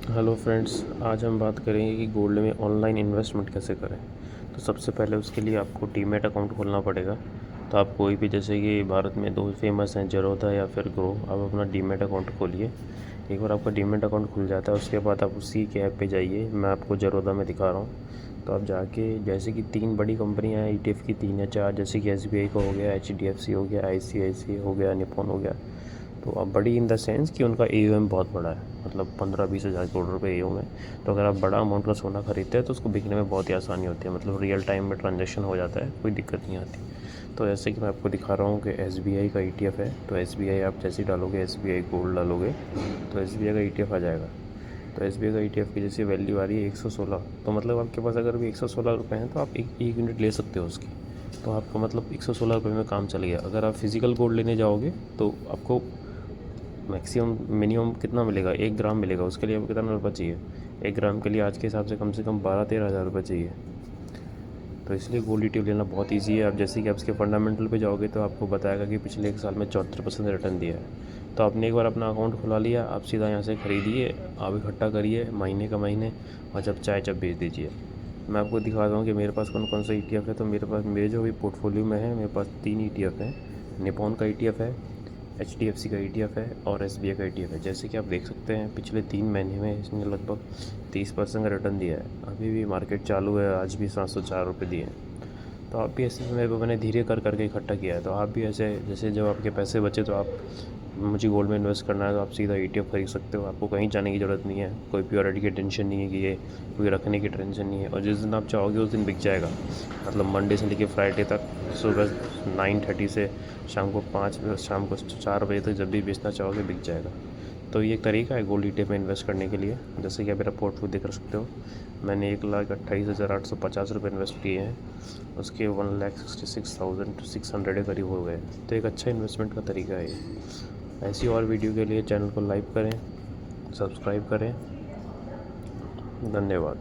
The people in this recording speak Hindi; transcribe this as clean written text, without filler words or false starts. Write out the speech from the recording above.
हेलो फ्रेंड्स, आज हम बात करेंगे कि गोल्ड में ऑनलाइन इन्वेस्टमेंट कैसे करें। तो सबसे पहले उसके लिए आपको डीमैट अकाउंट खोलना पड़ेगा। तो आप कोई भी, जैसे कि भारत में दो फेमस हैं, ज़ेरोधा या फिर ग्रो, आप अपना डीमैट अकाउंट खोलिए। एक बार आपका डीमैट अकाउंट खुल जाता है उसके बाद आप उसी के ऐप पे जाइए। मैं आपको ज़ेरोधा में दिखा रहा हूँ। तो आप जाके, जैसे कि 3 बड़ी कंपनियाँ हैं ETF की, 3 या 4, जैसे कि SBI का हो गया, HDFC हो गया, ICICI हो गया, निप्पॉन हो गया। तो अब बड़ी इन द सेंस कि उनका AUM बहुत बड़ा है, मतलब 15-20 हज़ार करोड़ रुपए AUM है। तो अगर आप बड़ा अमाउंट का सोना खरीदते हैं तो उसको बिकने में बहुत ही आसानी होती है, मतलब रियल टाइम में ट्रांजेक्शन हो जाता है, कोई दिक्कत नहीं आती। तो जैसे कि मैं आपको दिखा रहा हूँ कि SBI का ETF है। तो SBI आप जैसे ही डालोगे, SBI गोल्ड डालोगे, तो SBI का ETF आ जाएगा। तो SBI का ETF की जैसे वैल्यू आ रही है 116। तो मतलब आपके पास अगर भी 116 रुपये हैं तो आप एक यूनिट ले सकते हो उसकी। तो आपका मतलब 116 रुपये में काम चल गया। अगर आप फिज़िकल गोल्ड लेने जाओगे तो आपको मैक्सिमम मिनिमम कितना मिलेगा, 1 ग्राम मिलेगा। उसके लिए आपको कितना रुपये चाहिए? 1 ग्राम के लिए आज के हिसाब से कम 12-13 हज़ार रुपये चाहिए। तो इसलिए गोल्ड ETF लेना बहुत ईजी है। आप जैसे कि आप इसके फंडामेंटल पे जाओगे तो आपको बताएगा कि पिछले 1 साल में 74% रिटर्न दिया है। तो आपने एक बार अपना अकाउंट खुला लिया, आप सीधा यहाँ से ख़रीदिए, आप इकट्ठा करिए महीने का महीने, और जब चाहे जब बेच दीजिए। मैं आपको दिखाता हूँ कि मेरे पास कौन कौन सा ETF है। तो मेरे पास, मेरे जो भी पोर्टफोलियो में है, मेरे पास 3 ETF हैं। निपॉन का ETF है, HDFC का ETF है और SBI का ETF है। जैसे कि आप देख सकते हैं पिछले 3 महीने में इसने लगभग 30% का रिटर्न दिया है। अभी भी मार्केट चालू है, आज भी 704 रुपये दिए हैं। तो आप भी ऐसे, मेरे को, मैंने धीरे कर करके इकट्ठा किया है। तो आप भी ऐसे, जैसे जब आपके पैसे बचे तो आप, मुझे गोल्ड में इन्वेस्ट करना है, तो आप सीधा ETF खरीद सकते हो। आपको कहीं जाने की ज़रूरत नहीं है, कोई प्योरिटी की टेंशन नहीं है कि ये, कोई रखने की टेंशन नहीं है। और जिस दिन आप चाहोगे उस दिन बिक जाएगा, मतलब मंडे से लेकर फ्राइडे तक, सुबह 9:30 से शाम को 4 बजे तक, जब भी बेचना चाहोगे बिक जाएगा। तो ये एक तरीका है गोल्ड ETF में इन्वेस्ट करने के लिए। जैसे कि आप मेरा पोर्टफोलियो देख सकते हो, मैंने 1,28,850 रुपये इन्वेस्ट किए हैं। उसके 1,66,600 के करीब हो गए। तो एक अच्छा इन्वेस्टमेंट का तरीका है ये। ऐसी और वीडियो के लिए चैनल को लाइक करें, सब्सक्राइब करें। धन्यवाद।